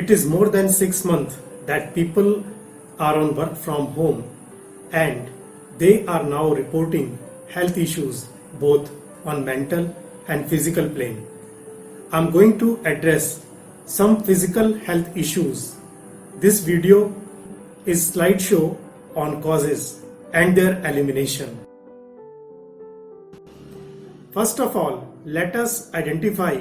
It is more than 6 months that people are on work from home and they are now reporting health issues both on mental and physical plane. I'm going to address some physical health issues. This video is slideshow on causes and their elimination. First of all, let us identify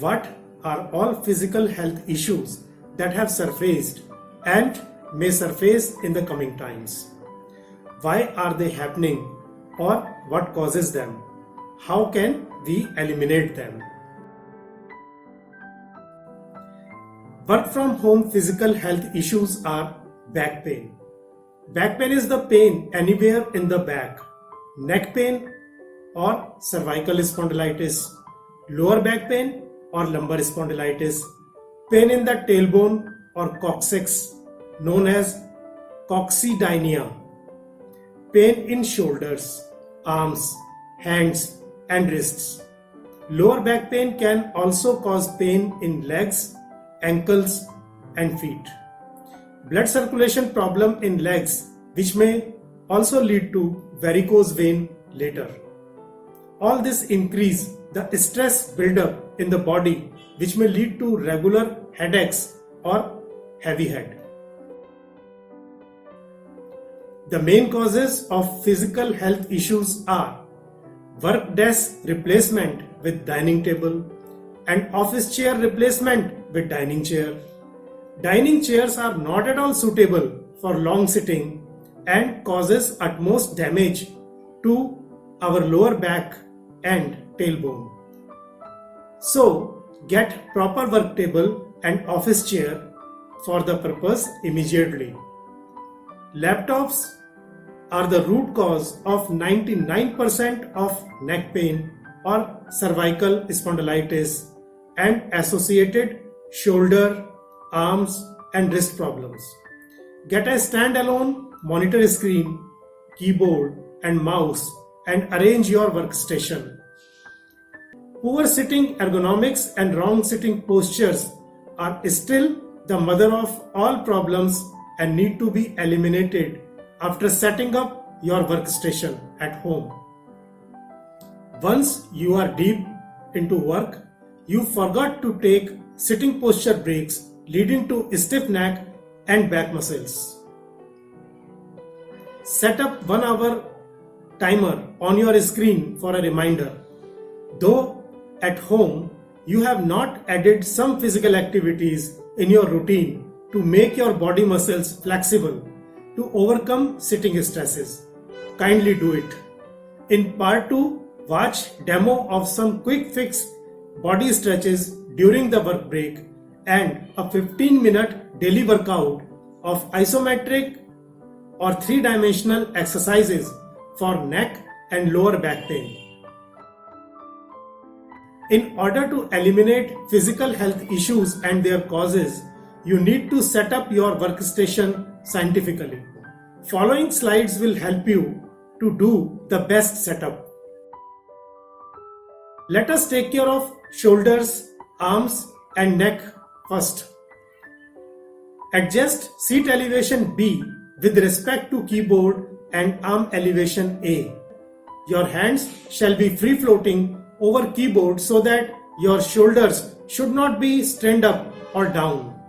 what are all physical health issues that have surfaced and may surface in the coming times. Why are they happening or what causes them? How can we eliminate them? Work from home physical health issues are back pain. Back pain is the pain anywhere in the back, neck pain or cervical spondylitis, lower back pain or lumbar spondylitis, pain in the tailbone or coccyx known as coccydynia, pain in shoulders, arms, hands and wrists. Lower back pain can also cause pain in legs, ankles and feet. Blood circulation problem in legs which may also lead to varicose vein later. All this increase the stress buildup in the body which may lead to regular headaches or heavy head. The main causes of physical health issues are work desk replacement with dining table and office chair replacement with dining chair. Dining chairs are not at all suitable for long sitting and causes utmost damage to our lower back and tailbone. So get proper work table and office chair for the purpose immediately. Laptops are the root cause of 99% of neck pain or cervical spondylitis and associated shoulder, arms and wrist problems. Get a standalone monitor screen, keyboard and mouse and arrange your workstation. Poor sitting ergonomics and wrong sitting postures are still the mother of all problems and need to be eliminated after setting up your workstation at home. Once you are deep into work, you forgot to take sitting posture breaks leading to stiff neck and back muscles. Set up 1 hour timer on your screen for a reminder. Though at home you have not added some physical activities in your routine to make your body muscles flexible to overcome sitting stresses, kindly do it. In part 2, watch demo of some quick fix body stretches during the work break and a 15-minute daily workout of isometric or 3-dimensional exercises for neck and lower back pain. In order to eliminate physical health issues and their causes, you need to set up your workstation scientifically. Following slides will help you to do the best setup. Let us take care of shoulders, arms and neck first. Adjust seat elevation B with respect to keyboard and arm elevation A. Your hands shall be free floating over keyboard so that your shoulders should not be strained up or down.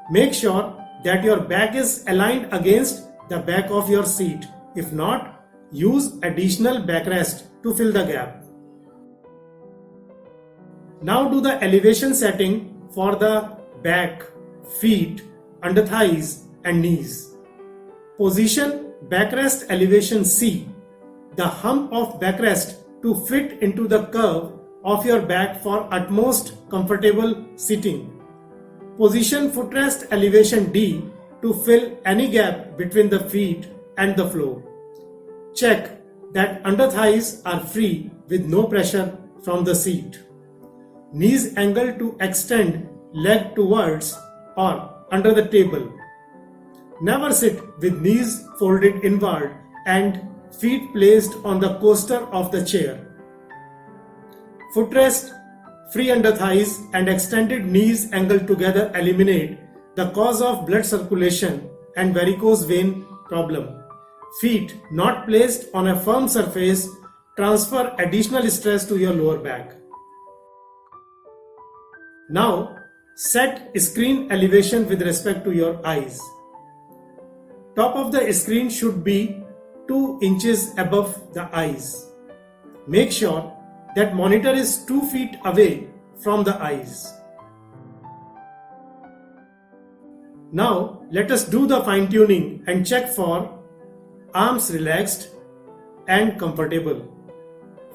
Make sure that your back is aligned against the back of your seat. If not, use additional backrest to fill the gap. Now do the elevation setting for the back, feet, under thighs and knees. Position backrest elevation C, the hump of backrest to fit into the curve of your back for utmost comfortable sitting. Position footrest elevation D to fill any gap between the feet and the floor. Check that under thighs are free with no pressure from the seat. Knees angle to extend leg towards or under the table. Never sit with knees folded inward and feet placed on the coaster of the chair. Footrest, free under thighs and extended knees angled together eliminate the cause of blood circulation and varicose vein problem. Feet not placed on a firm surface transfer additional stress to your lower back. Now, set screen elevation with respect to your eyes. Top of the screen should be 2 inches above the eyes. Make sure that monitor is 2 feet away from the eyes. Now let us do the fine tuning and check for arms relaxed and comfortable,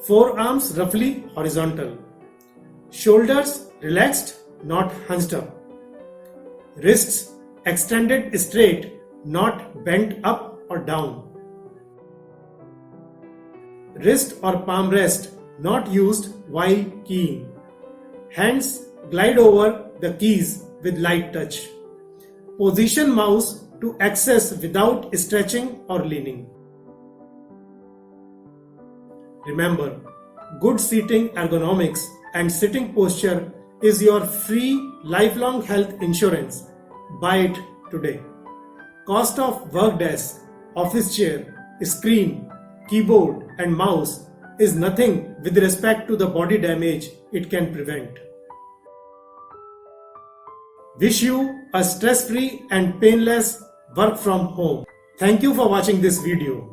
forearms roughly horizontal, shoulders relaxed, not hunched up, wrists extended straight, not bent up or down, wrist or palm rest not used while keying, hands glide over the keys with light touch. Position mouse to access without stretching or leaning. Remember, good seating ergonomics and sitting posture is your free lifelong health insurance. Buy it today. Cost of work desk, office chair, screen, keyboard and mouse is nothing with respect to the body damage it can prevent. Wish you a stress-free and painless work from home. Thank you for watching this video.